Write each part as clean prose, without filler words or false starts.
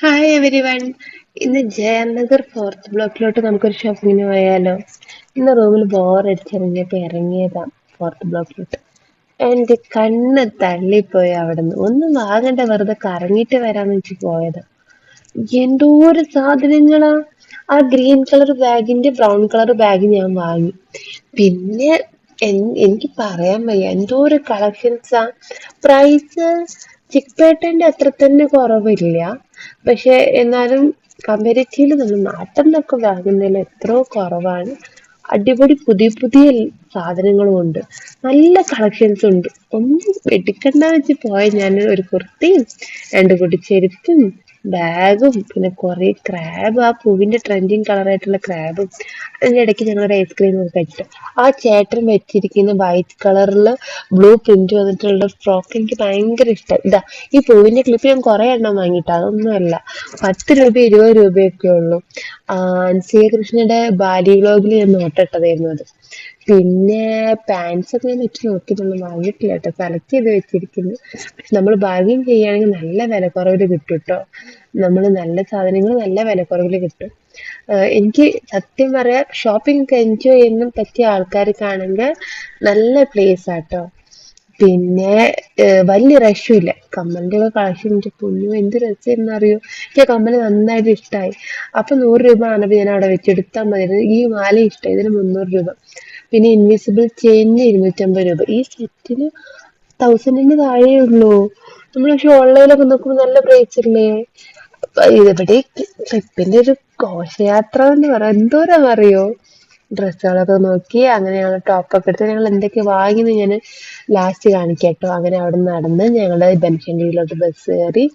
Hi every one. ഇന്ന് Jayanagar fourth ബ്ലോക്കിലോട്ട് നമുക്കൊരു ഷോപ്പിങ്ങിന് പോയാലോ? ഇന്ന് റൂമിൽ ബോറടിച്ചിറങ്ങിയപ്പോ ഇറങ്ങിയതാ ഫോർത്ത് ബ്ലോക്കിലോട്ട്. എന്റെ കണ്ണ് തള്ളിപ്പോയി. അവിടുന്ന് ഒന്നും വാങ്ങണ്ട, വെറുതെ കറങ്ങിട്ട് വരാന്ന് വെച്ച് പോയതാ. എന്തോരം സാധനങ്ങളാ! ആ ഗ്രീൻ കളർ ബാഗിന്റെ ബ്രൗൺ കളർ ബാഗ് ഞാൻ വാങ്ങി. പിന്നെ എനിക്ക് പറയാൻ വയ്യ, എന്തോരം കളക്ഷൻസാ. പ്രൈസ് ചിക്പേട്ടന്റെ അത്ര തന്നെ കുറവില്ല, പക്ഷെ എന്നാലും കമ്പാരിറ്റീവ്ലി നമ്മൾ നാട്ടിൽ നിന്നൊക്കെ വാങ്ങുന്നതിൽ എത്രയോ കുറവാണ്. അടിപൊളി പുതിയ പുതിയ സാധനങ്ങളും ഉണ്ട്, നല്ല കളക്ഷൻസ് ഉണ്ട്. ഒന്നും എടുക്കണ്ട വെച്ച് പോയ ഞാൻ ഒരു കുർത്തിയും രണ്ട് കൂട്ടി ചെരുപ്പും ബാഗും പിന്നെ കുറെ ക്രാബ്, ആ പൂവിന്റെ ട്രെൻഡിങ് കളറായിട്ടുള്ള ക്രാബും. അതിന്റെ ഇടയ്ക്ക് ഞങ്ങളൊരു ഐസ്ക്രീം ഒക്കെ കഴിച്ചു. ആ ചേട്ടൻ വെച്ചിരിക്കുന്ന വൈറ്റ് കളറിൽ ബ്ലൂ പ്രിന്റ് വന്നിട്ടുള്ള ഫ്രോക്ക് എനിക്ക് ഭയങ്കര ഇഷ്ടം. ഇതാ ഈ പൂവിന്റെ ക്ലിപ്പ് ഞാൻ കുറെ എണ്ണം വാങ്ങിയിട്ട് അതൊന്നുമല്ല, 10 രൂപ 20 രൂപയൊക്കെ ഉള്ളൂ. അൻസിയ കൃഷ്ണയുടെ ബാലി വ്ലോഗിൽ ഞാൻ നോട്ടിട്ടതായിരുന്നു അത്. പിന്നെ പാൻസ് ഒക്കെ ഞാൻ ഇട്ട് നോക്കിയിട്ടുള്ളൂ, വാങ്ങിയിട്ടില്ല കേട്ടോ, സെലക്ട് ചെയ്ത് വെച്ചിരിക്കുന്നു. പക്ഷെ നമ്മൾ ബാർഗെയിൻ ചെയ്യുകയാണെങ്കിൽ നല്ല വിലക്കുറവിൽ കിട്ടും കേട്ടോ. നമ്മൾ നല്ല സാധനങ്ങൾ നല്ല വിലക്കുറവിൽ കിട്ടും. എനിക്ക് സത്യം പറയാ, ഷോപ്പിംഗ് ഒക്കെ എൻജോയ് ചെയ്യുന്ന പറ്റിയ ആൾക്കാർക്കാണെങ്കിൽ നല്ല പ്ലേസ് ആട്ടോ. പിന്നെ വലിയ റഷും ഇല്ല. കമ്മലിന്റെ ഒക്കെ കളക്ഷൻ എൻ്റെ പൊന്നു എന്ത് രസമായിരുന്നു അറിയോ. എനിക്ക് ആ കമ്മല് നന്നായിട്ട് ഇഷ്ടമായി. അപ്പൊ 100 രൂപ ആണപ്പോൾ ഞാൻ അവിടെ വെച്ചെടുത്താൽ മതി. ഈ മാല ഇഷ്ടമായി, ഇതിന് 300 രൂപ. പിന്നെ ഇൻവിസിബിൾ ചെയിനിന് 250 രൂപ. ഈ സെറ്റിന് 1000ന്റെ താഴെ ഉള്ളൂ. നമ്മൾ പക്ഷെ ഓൺലൈനിലൊക്കെ നോക്കുമ്പോൾ നല്ല പ്രൈസ് അല്ലേ. ഇവിടെ ട്രിപ്പിന്റെ ഒരു ഘോഷയാത്ര എന്ന് പറയാം, എന്തോരം അറിയോ. ഡ്രസ്സുകളൊക്കെ നോക്കി അങ്ങനെ ഞങ്ങൾ ടോപ്പൊക്കെ എടുത്ത് ഞങ്ങൾ എന്തൊക്കെ വാങ്ങിന്ന് ഞാൻ ലാസ്റ്റ് കാണിക്കാം കേട്ടോ. അങ്ങനെ അവിടെ നടന്ന് ഞങ്ങൾ ബനശങ്കരിയിലോട്ട് ബസ് കയറി.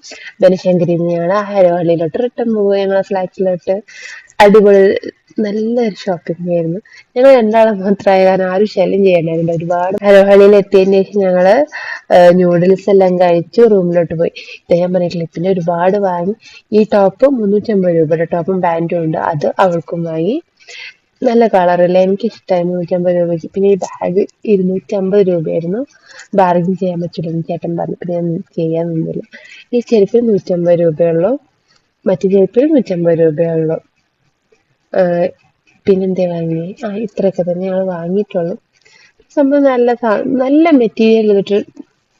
ബനശങ്കരിയിൽ നിന്ന് ഞങ്ങൾ ഹരോഹള്ളിയിലോട്ട് റിട്ടേൺ പോകുക, ഞങ്ങളെ ഫ്ലാറ്റിലോട്ട്. അടിപൊളി നല്ലൊരു ഷോപ്പിംഗ് ആയിരുന്നു. ഞങ്ങൾ രണ്ടാളും മാത്രമായ കാരണം ആരും ശല്യം ചെയ്യണ്ടായിരുന്നു. ഒരുപാട് ഹരോഹള്ളിയിൽ എത്തിയതിന് ശേഷം ഞങ്ങള് ന്യൂഡിൽസ് എല്ലാം കഴിച്ചു റൂമിലോട്ട് പോയി. ഇത് ഞാൻ പറഞ്ഞിട്ടില്ല, പിന്നെ ഒരുപാട് വാങ്ങി. ഈ ടോപ്പ് 350 രൂപയുടെ ടോപ്പും പാൻറ്റും ഉണ്ട്, അത് അവൾക്കും വാങ്ങി. നല്ല കളറല്ലേ, എനിക്ക് ഇഷ്ടമായി 350 രൂപയ്ക്ക്. പിന്നെ ഈ ബാഗ് 250 രൂപയായിരുന്നു. ബാർഗിൻ ചെയ്യാൻ പറ്റില്ലെന്ന് ചേട്ടൻ പറഞ്ഞു, പിന്നെ ഞാൻ ചെയ്യാൻ നിന്നില്ല. ഈ ചെരുപ്പിന് 150 രൂപയുള്ളൂ, മറ്റു ചെരുപ്പിന് 150 രൂപയുള്ളൂ. പിന്നെന്തേ വാങ്ങി, ഇത്രയൊക്കെ തന്നെ ഞങ്ങൾ വാങ്ങിയിട്ടുള്ളൂ. സംഭവം നല്ല നല്ല മെറ്റീരിയൽ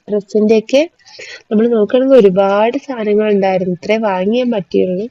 ഡ്രസ്സിന്റെ ഒക്കെ നമ്മൾ നോക്കുകയാണെങ്കിൽ ഒരുപാട് സാധനങ്ങൾ ഉണ്ടായിരുന്നു. ഇത്രേ വാങ്ങിയാൻ പറ്റിയുള്ളൂ.